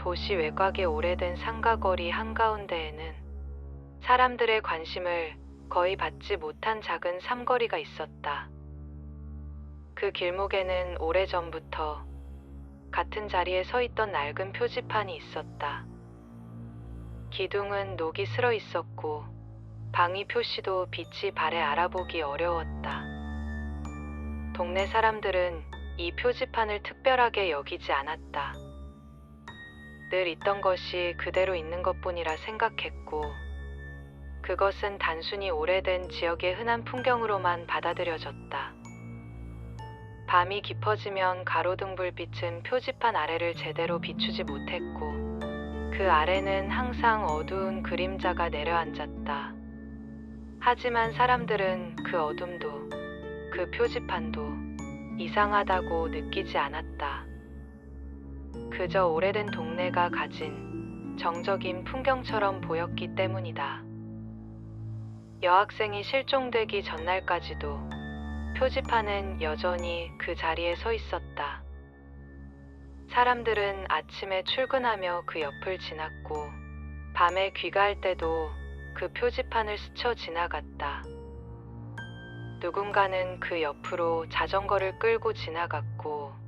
도시 외곽의 오래된 상가거리 한가운데에는 사람들의 관심을 거의 받지 못한 작은 삼거리가 있었다. 그 길목에는 오래전부터 같은 자리에 서 있던 낡은 표지판이 있었다. 기둥은 녹이 슬어 있었고 방위 표시도 빛이 발에 알아보기 어려웠다. 동네 사람들은 이 표지판을 특별하게 여기지 않았다. 늘 있던 것이 그대로 있는 것뿐이라 생각했고 그것은 단순히 오래된 지역의 흔한 풍경으로만 받아들여졌다. 밤이 깊어지면 가로등 불빛은 표지판 아래를 제대로 비추지 못했고 그 아래는 항상 어두운 그림자가 내려앉았다. 하지만 사람들은 그 어둠도 그 표지판도 이상하다고 느끼지 않았다. 그저 오래된 동네가 가진 정적인 풍경처럼 보였기 때문이다. 여학생이 실종되기 전날까지도 표지판은 여전히 그 자리에 서 있었다. 사람들은 아침에 출근하며 그 옆을 지났고 밤에 귀가할 때도 그 표지판을 스쳐 지나갔다. 누군가는 그 옆으로 자전거를 끌고 지나갔고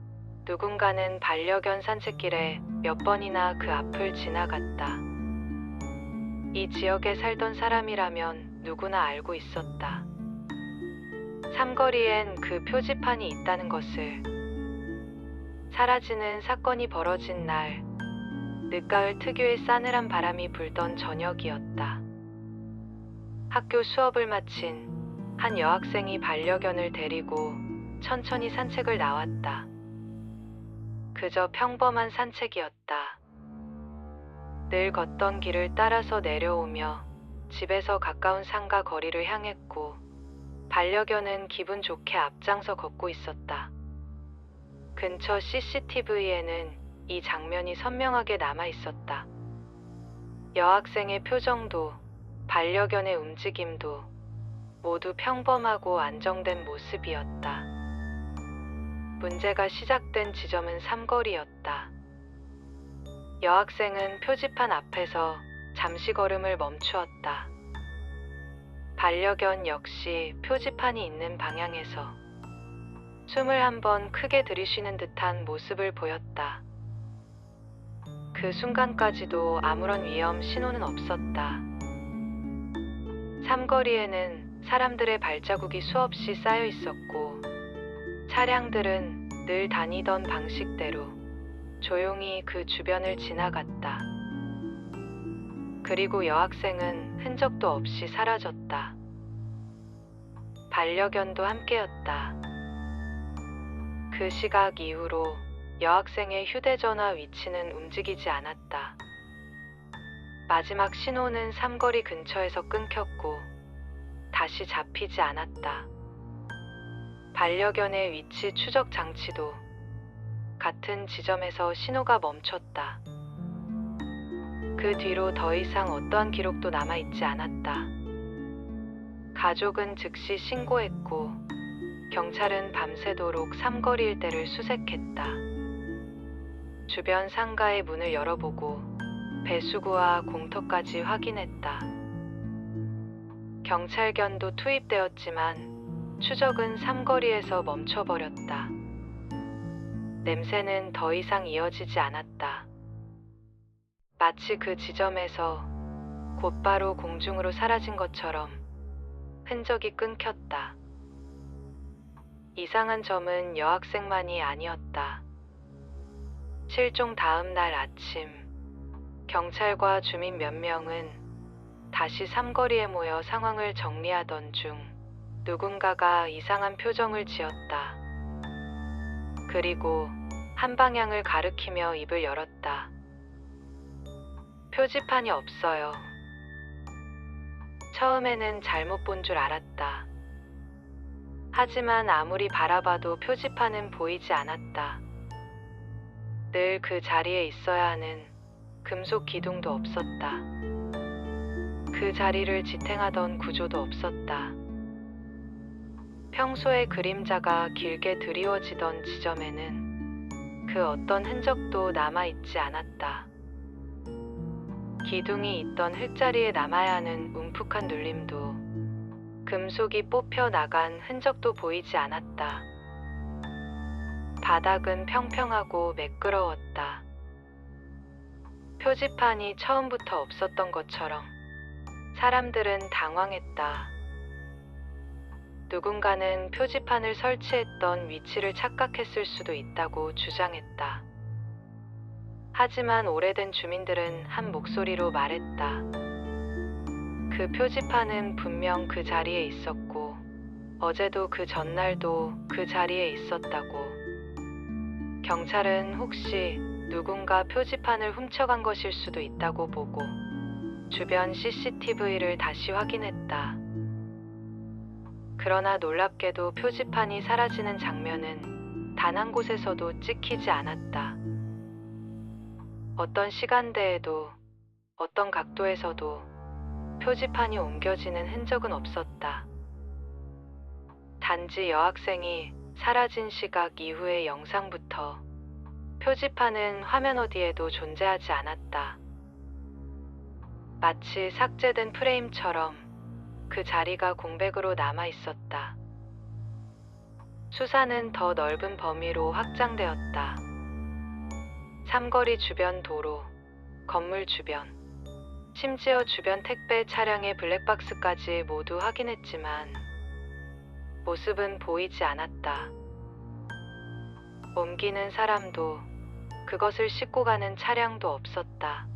누군가는 반려견 산책길에 몇 번이나 그 앞을 지나갔다. 이 지역에 살던 사람이라면 누구나 알고 있었다. 삼거리엔 그 표지판이 있다는 것을. 사라지는 사건이 벌어진 날, 늦가을 특유의 싸늘한 바람이 불던 저녁이었다. 학교 수업을 마친 한 여학생이 반려견을 데리고 천천히 산책을 나왔다. 그저 평범한 산책이었다. 늘 걷던 길을 따라서 내려오며 집에서 가까운 상가 거리를 향했고 반려견은 기분 좋게 앞장서 걷고 있었다. 근처 CCTV에는 이 장면이 선명하게 남아 있었다. 여학생의 표정도 반려견의 움직임도 모두 평범하고 안정된 모습이었다. 문제가 시작된 지점은 삼거리였다. 여학생은 표지판 앞에서 잠시 걸음을 멈추었다. 반려견 역시 표지판이 있는 방향에서 숨을 한번 크게 들이쉬는 듯한 모습을 보였다. 그 순간까지도 아무런 위험 신호는 없었다. 삼거리에는 사람들의 발자국이 수없이 쌓여 있었고 차량들은 늘 다니던 방식대로 조용히 그 주변을 지나갔다. 그리고 여학생은 흔적도 없이 사라졌다. 반려견도 함께였다. 그 시각 이후로 여학생의 휴대전화 위치는 움직이지 않았다. 마지막 신호는 삼거리 근처에서 끊겼고 다시 잡히지 않았다. 반려견의 위치 추적 장치도 같은 지점에서 신호가 멈췄다. 그 뒤로 더 이상 어떠한 기록도 남아있지 않았다. 가족은 즉시 신고했고 경찰은 밤새도록 삼거리 일대를 수색했다. 주변 상가의 문을 열어보고 배수구와 공터까지 확인했다. 경찰견도 투입되었지만 추적은 삼거리에서 멈춰버렸다. 냄새는 더 이상 이어지지 않았다. 마치 그 지점에서 곧바로 공중으로 사라진 것처럼 흔적이 끊겼다. 이상한 점은 여학생만이 아니었다. 실종 다음 날 아침, 경찰과 주민 몇 명은 다시 삼거리에 모여 상황을 정리하던 중 누군가가 이상한 표정을 지었다. 그리고 한 방향을 가리키며 입을 열었다. 표지판이 없어요. 처음에는 잘못 본 줄 알았다. 하지만 아무리 바라봐도 표지판은 보이지 않았다. 늘 그 자리에 있어야 하는 금속 기둥도 없었다. 그 자리를 지탱하던 구조도 없었다. 평소에 그림자가 길게 드리워지던 지점에는 그 어떤 흔적도 남아있지 않았다. 기둥이 있던 흙자리에 남아야 하는 움푹한 눌림도, 금속이 뽑혀 나간 흔적도 보이지 않았다. 바닥은 평평하고 매끄러웠다. 표지판이 처음부터 없었던 것처럼. 사람들은 당황했다. 누군가는 표지판을 설치했던 위치를 착각했을 수도 있다고 주장했다. 하지만 오래된 주민들은 한 목소리로 말했다. 그 표지판은 분명 그 자리에 있었고, 어제도 그 전날도 그 자리에 있었다고. 경찰은 혹시 누군가 표지판을 훔쳐간 것일 수도 있다고 보고 주변 CCTV를 다시 확인했다. 그러나 놀랍게도 표지판이 사라지는 장면은 단 한 곳에서도 찍히지 않았다. 어떤 시간대에도 어떤 각도에서도 표지판이 옮겨지는 흔적은 없었다. 단지 여학생이 사라진 시각 이후의 영상부터 표지판은 화면 어디에도 존재하지 않았다. 마치 삭제된 프레임처럼 그 자리가 공백으로 남아 있었다. 수사는 더 넓은 범위로 확장되었다. 삼거리 주변 도로, 건물 주변, 심지어 주변 택배 차량의 블랙박스까지 모두 확인했지만 모습은 보이지 않았다. 옮기는 사람도, 그것을 싣고 가는 차량도 없었다.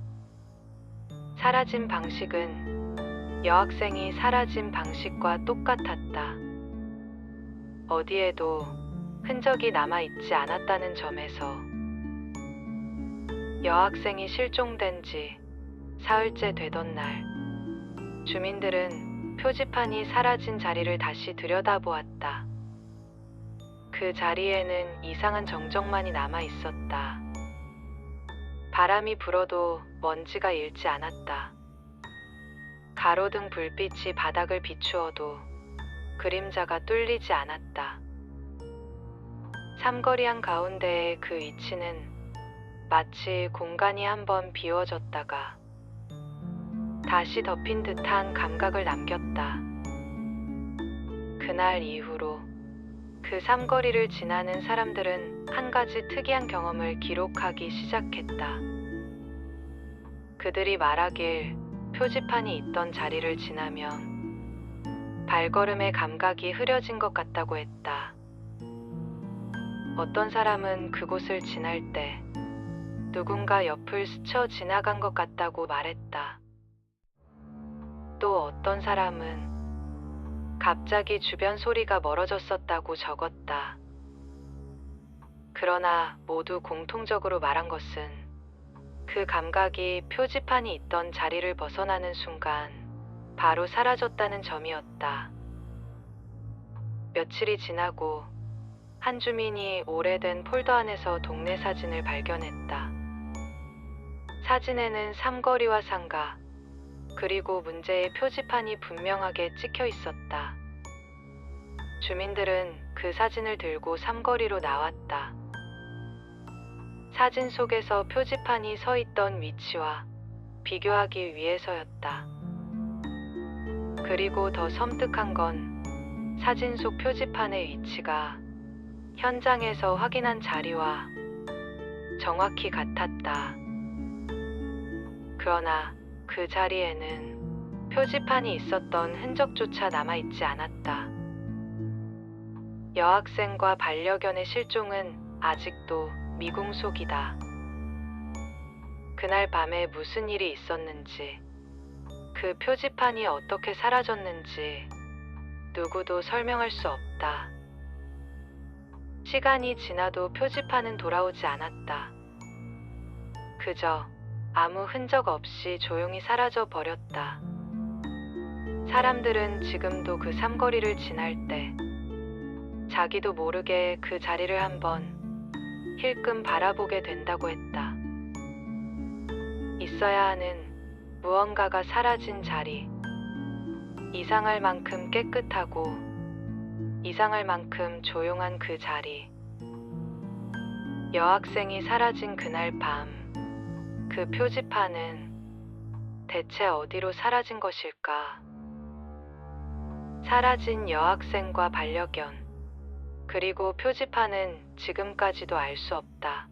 사라진 방식은 여학생이 사라진 방식과 똑같았다. 어디에도 흔적이 남아있지 않았다는 점에서 여학생이 실종된 지 사흘째 되던 날, 주민들은 표지판이 사라진 자리를 다시 들여다보았다. 그 자리에는 이상한 정적만이 남아 있었다. 바람이 불어도 먼지가 일지 않았다. 가로등 불빛이 바닥을 비추어도 그림자가 뚫리지 않았다. 삼거리 한가운데의 그 위치는 마치 공간이 한번 비워졌다가 다시 덮인 듯한 감각을 남겼다. 그날 이후로 그 삼거리를 지나는 사람들은 한 가지 특이한 경험을 기록하기 시작했다. 그들이 말하길 표지판이 있던 자리를 지나면 발걸음의 감각이 흐려진 것 같다고 했다. 어떤 사람은 그곳을 지날 때 누군가 옆을 스쳐 지나간 것 같다고 말했다. 또 어떤 사람은 갑자기 주변 소리가 멀어졌었다고 적었다. 그러나 모두 공통적으로 말한 것은 그 감각이 표지판이 있던 자리를 벗어나는 순간 바로 사라졌다는 점이었다. 며칠이 지나고 한 주민이 오래된 폴더 안에서 동네 사진을 발견했다. 사진에는 삼거리와 상가, 그리고 문제의 표지판이 분명하게 찍혀 있었다. 주민들은 그 사진을 들고 삼거리로 나왔다. 사진 속에서 표지판이 서 있던 위치와 비교하기 위해서였다. 그리고 더 섬뜩한 건 사진 속 표지판의 위치가 현장에서 확인한 자리와 정확히 같았다. 그러나 그 자리에는 표지판이 있었던 흔적조차 남아있지 않았다. 여학생과 반려견의 실종은 아직도 미궁속이다. 그날 밤에 무슨 일이 있었는지, 그 표지판이 어떻게 사라졌는지 누구도 설명할 수 없다. 시간이 지나도 표지판은 돌아오지 않았다. 그저 아무 흔적 없이 조용히 사라져 버렸다. 사람들은 지금도 그 삼거리를 지날 때 자기도 모르게 그 자리를 한번 힐끔 바라보게 된다고 했다. 있어야 하는 무언가가 사라진 자리, 이상할 만큼 깨끗하고 이상할 만큼 조용한 그 자리. 여학생이 사라진 그날 밤, 그 표지판은 대체 어디로 사라진 것일까? 사라진 여학생과 반려견, 그리고 표지판은 지금까지도 알 수 없다.